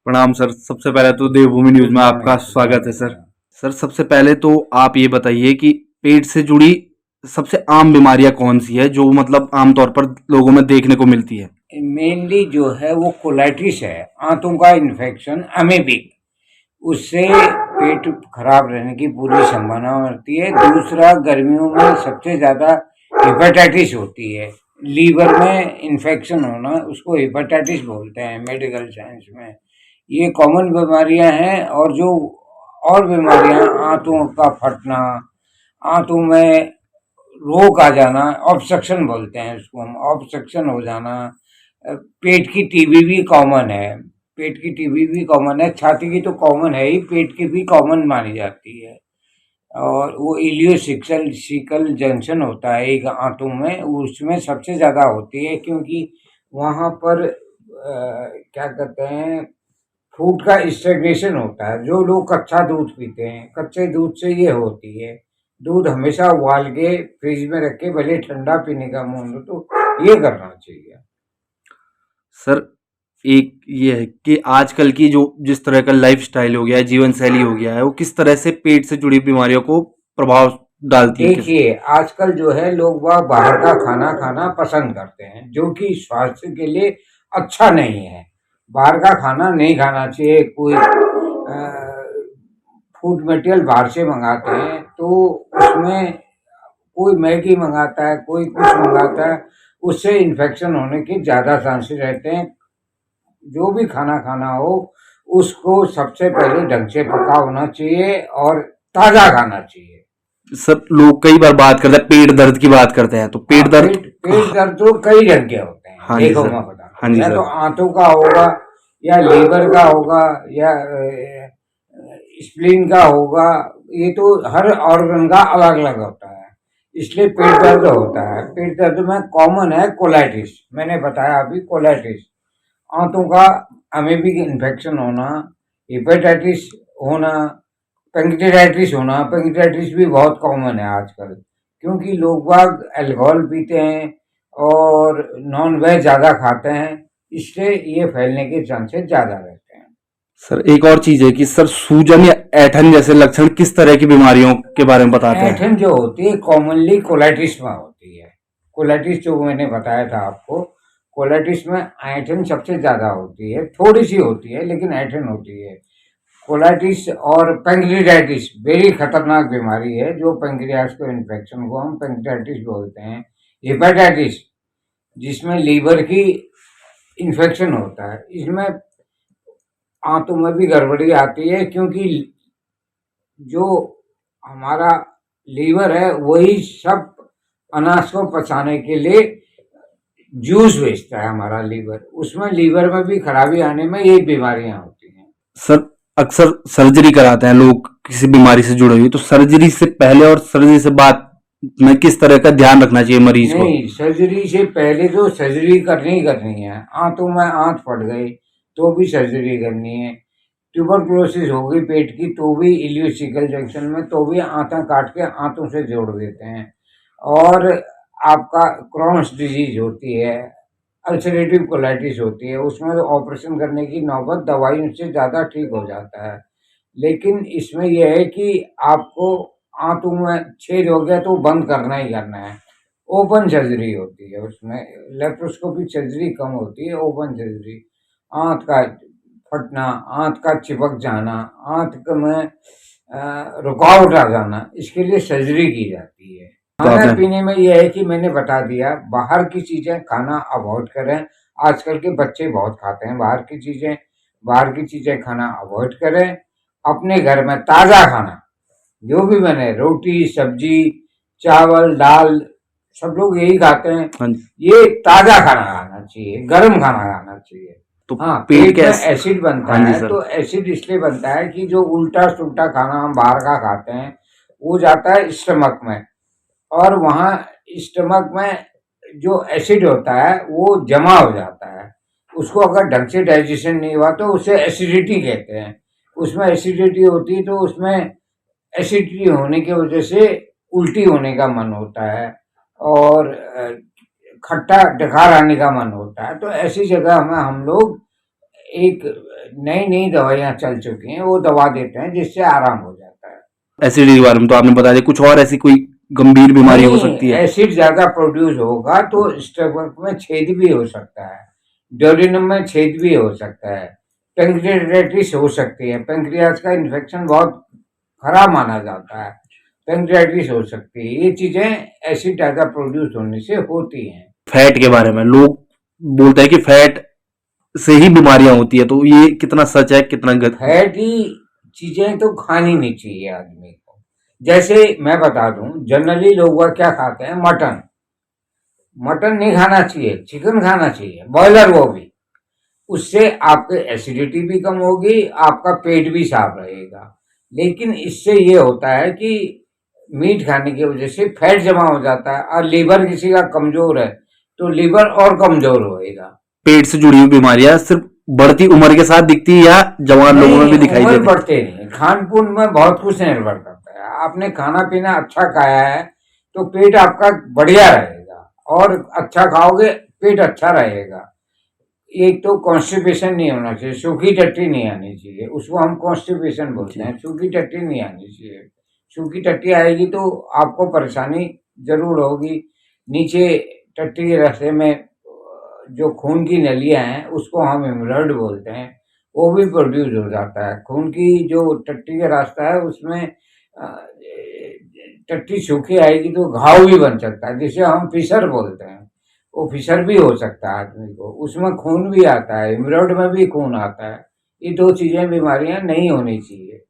प्रणाम सर। सबसे पहले तो देवभूमि न्यूज गुड में आपका मॉर्निंग, गुड स्वागत है मॉर्निंग। सर। सर सबसे पहले तो आप ये बताइए कि पेट से जुड़ी सबसे आम बीमारियां कौन सी है जो मतलब आमतौर पर लोगों में देखने को मिलती है। मेनली जो है वो कोलाइटिस है, आंतों का इन्फेक्शन अमेबिक, उससे पेट खराब रहने की पूरी संभावना होती है। दूसरा, गर्मियों में सबसे ज़्यादा हेपेटाइटिस होती है, लीवर में इन्फेक्शन होना, उसको हेपेटाइटिस बोलते हैं मेडिकल साइंस में। ये कॉमन बीमारियां हैं। और जो और बीमारियां, आंतों का फटना, आंतों में रोग आ जाना, ऑब्स्ट्रक्शन बोलते हैं उसको हम, ऑब्स्ट्रक्शन हो जाना। पेट की टीबी भी कॉमन है, पेट की टीबी भी कॉमन है, छाती की तो कॉमन है ही, पेट की भी कॉमन मानी जाती है। और वो इलियोसिकल सिकल जंक्शन होता है एक आंतों में, उसमें सबसे ज़्यादा होती है, क्योंकि वहाँ पर क्या कहते हैं, फूड का स्टेग्नेशन होता है। जो लोग कच्चा दूध पीते हैं, कच्चे दूध से ये होती है। दूध हमेशा उबाल के फ्रिज में रख के, भले ठंडा पीने का मन हो तो ये करना चाहिए। सर एक ये है कि आजकल की जो जिस तरह का लाइफस्टाइल हो गया है, जीवन शैली हो गया है, वो किस तरह से पेट से जुड़ी बीमारियों को प्रभाव डालती है किस। देखिए, आजकल जो है लोग वह बाहर का खाना खाना पसंद करते हैं, जो कि स्वास्थ्य के लिए अच्छा नहीं है। बाहर का खाना नहीं खाना चाहिए। कोई फूड मटेरियल बाहर से मंगाते हैं तो उसमें कोई मैगी मंगाता है, कोई कुछ मंगाता है, उससे इन्फेक्शन होने के ज़्यादा चांसेस रहते हैं। जो भी खाना खाना हो, उसको सबसे पहले ढंग से पका होना चाहिए और ताज़ा खाना चाहिए। सर लोग कई बार बात करते हैं, पेट दर्द की बात करते हैं, तो हाँ, पेट दर्द। पेट पेट दर्द तो कई ढंग के होते हैं। हाँ जी देखो, सर। मैं बताता हाँ हूँ, जी या तो सर। आंतों का होगा, या लीवर का होगा, या स्प्लीन का होगा। ये तो हर ऑर्गन का अलग अलग होता है, इसलिए पेट दर्द होता है। पेट दर्द में कॉमन है कोलाइटिस, मैंने बताया अभी, कोलाइटिस, आंतों का अमेबिक इन्फेक्शन होना, हेपेटाइटिस होना, पेंक्रेटाइटिस होना। पेंक्रेटाइटिस भी बहुत कॉमन है आजकल, क्योंकि लोग बाग अल्कोहल पीते हैं और नॉन वेज ज़्यादा खाते हैं, इसलिए ये फैलने के चांसेस ज़्यादा रहते हैं। सर एक और चीज है कि सर सूजन या ऐठन जैसे लक्षण किस तरह की बीमारियों के बारे में बताते हैं। ऐंठन जो होती है कॉमनली कोलाइटिस में होती है। कोलाइटिस जो मैंने बताया था आपको, कोलाइटिस में ऐंठन सबसे ज़्यादा होती है, थोड़ी सी होती है लेकिन ऐंठन होती है। कोलाइटिस और पेंक्रियाटाइटिस वेरी खतरनाक बीमारी है, जो पेंक्रियास को इन्फेक्शन को हम पेंक्रियाटाइटिस बोलते हैं। हेपेटाइटिस, जिसमें लीवर की इन्फेक्शन होता है, इसमें आंतों में भी गड़बड़ी आती है, क्योंकि जो हमारा लीवर है वही सब अनाज को पचाने के लिए जूस भेजता है हमारा लीवर, उसमें लीवर में भी खराबी आने में यही बीमारियां होती हैं। सर अक्सर सर्जरी कराते हैं लोग किसी बीमारी से जुड़े हुए, तो सर्जरी से पहले और सर्जरी से बाद में किस तरह का ध्यान रखना चाहिए मरीज को। नहीं, सर्जरी से पहले तो सर्जरी करनी ही करनी है। आंतों में आंत फट गई तो भी सर्जरी करनी है। ट्यूबरक्लोसिस हो गई पेट की तो भी, इलियोसिकल जंक्शन में तो भी आंतें काट के आंतों से जोड़ देते हैं। और आपका क्रॉन्स डिजीज होती है, अल्सरेटिव कोलाइटिस होती है, उसमें तो ऑपरेशन करने की नौबत दवाइयों से ज़्यादा ठीक हो जाता है। लेकिन इसमें यह है कि आपको आंतों में छेद हो गया तो बंद करना ही करना है। ओपन सर्जरी होती है उसमें, लेप्रोस्कोपिक सर्जरी कम होती है, ओपन सर्जरी। आंत का फटना, आंत का चिपक जाना, आंत में रुकावट आ जाना, इसके लिए सर्जरी की जाती है। तो खाने आपने पीने में यह है कि मैंने बता दिया, बाहर की चीजें खाना अवॉइड करें। आजकल के बच्चे बहुत खाते हैं बाहर की चीजें, बाहर की चीजें खाना अवॉइड करें। अपने घर में ताजा खाना, जो भी बने, रोटी सब्जी चावल दाल, सब लोग यही खाते हैं, हाँ जी। ये ताजा खाना खाना चाहिए, गर्म खाना खाना चाहिए। तो हाँ, पेट पेट में कैसे। एसिड बनता हाँ जी है, सर। तो एसिड इसलिए बनता है कि जो उल्टा सुल्टा खाना हम बाहर का खाते हैं वो जाता है स्टमक में, और वहाँ स्टमक में जो एसिड होता है वो जमा हो जाता है। उसको अगर ढंग से डाइजेशन नहीं हुआ तो उसे एसिडिटी कहते हैं। उसमें एसिडिटी होती है तो उसमें एसिडिटी होने की वजह से उल्टी होने का मन होता है, और खट्टा डकार आने का मन होता है। तो ऐसी जगह में हम लोग एक नई नई दवाइयाँ चल चुकी हैं, वो दवा देते हैं जिससे आराम हो जाता है। एसिडिटी के बारे में तो आपने बता दिया, कुछ और ऐसी कोई गंभीर बीमारी हो नहीं, सकती है? एसिड ज्यादा प्रोड्यूस होगा तो स्टमक में छेद भी हो सकता है, ड्यूडेनम में छेद भी हो सकता है, पेंक्रियाटाइटिस हो सकती है। पेंक्रियाज का इन्फेक्शन बहुत खराब माना जाता है, पेंक्रियाटाइटिस हो सकती है। ये चीजें एसिड ज्यादा प्रोड्यूस होने से होती हैं। फैट के बारे में लोग बोलते हैं कि फैट से ही बीमारियां होती है, तो ये कितना सच है, कितना फैटी चीजें तो खानी नहीं चाहिए आदमी को। जैसे मैं बता दूं, जनरली लोग वह क्या खाते हैं, मटन। मटन नहीं खाना चाहिए, चिकन खाना चाहिए, बॉयलर वो भी। उससे आपके एसिडिटी भी कम होगी, आपका पेट भी साफ रहेगा। लेकिन इससे ये होता है कि मीट खाने की वजह से फैट जमा हो जाता है, और लीवर किसी का कमजोर है तो लीवर और कमजोर होएगा। पेट से जुड़ी हुई बीमारियां सिर्फ बढ़ती उम्र के साथ दिखती है या जवान लोगों में भी नहीं, दिखाई उम्र देती है? बढ़ते नहीं, खान पून में बहुत कुछ निर्भर करता है। आपने खाना पीना अच्छा खाया है तो पेट आपका बढ़िया रहेगा, और अच्छा खाओगे पेट अच्छा रहेगा। एक तो कॉन्स्टिपेशन नहीं होना चाहिए, सूखी टट्टी नहीं आनी चाहिए, उसको हम कॉन्स्टिपेशन बोलते हैं। सूखी टट्टी नहीं आनी चाहिए। सूखी टट्टी आएगी तो आपको परेशानी जरूर होगी। नीचे टट्टी के रास्ते में जो खून की नलियां हैं उसको हम हेमोरेड बोलते हैं, वो भी प्रोड्यूस हो जाता है। खून की जो टट्टी का रास्ता है उसमें टट्टी सूखी आएगी तो घाव भी बन सकता है, जिसे हम फिशर बोलते हैं। वो फिशर भी हो सकता है आदमी को, उसमें खून भी आता है, हेमोरेड में भी खून आता है। ये दो चीजें बीमारियां नहीं होनी चाहिए।